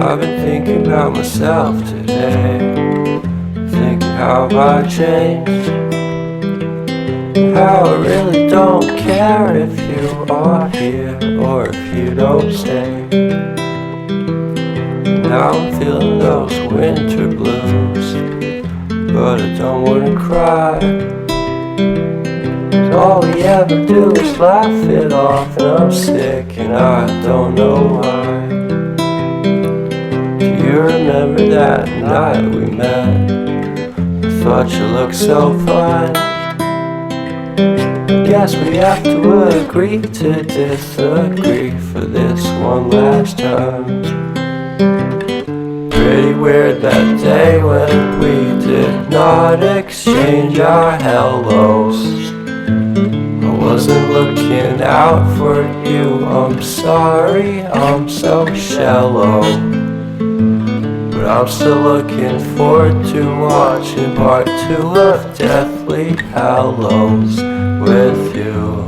I've been thinking about myself today, thinking how I changed, how I really don't care if you are here or if you don't stay. Now I'm feeling those winter blues, but I don't wanna cry. All we ever do is laugh it off, and I'm sick and I don't know why. Do you remember that night we met? I thought you looked so fine. Guess we have to agree to disagree for this one last time. Pretty weird that day when we did not exchange our hellos. I wasn't looking out for you, I'm sorry, I'm so shallow. But I'm still looking forward to watching part 2 of Deathly Hallows with you.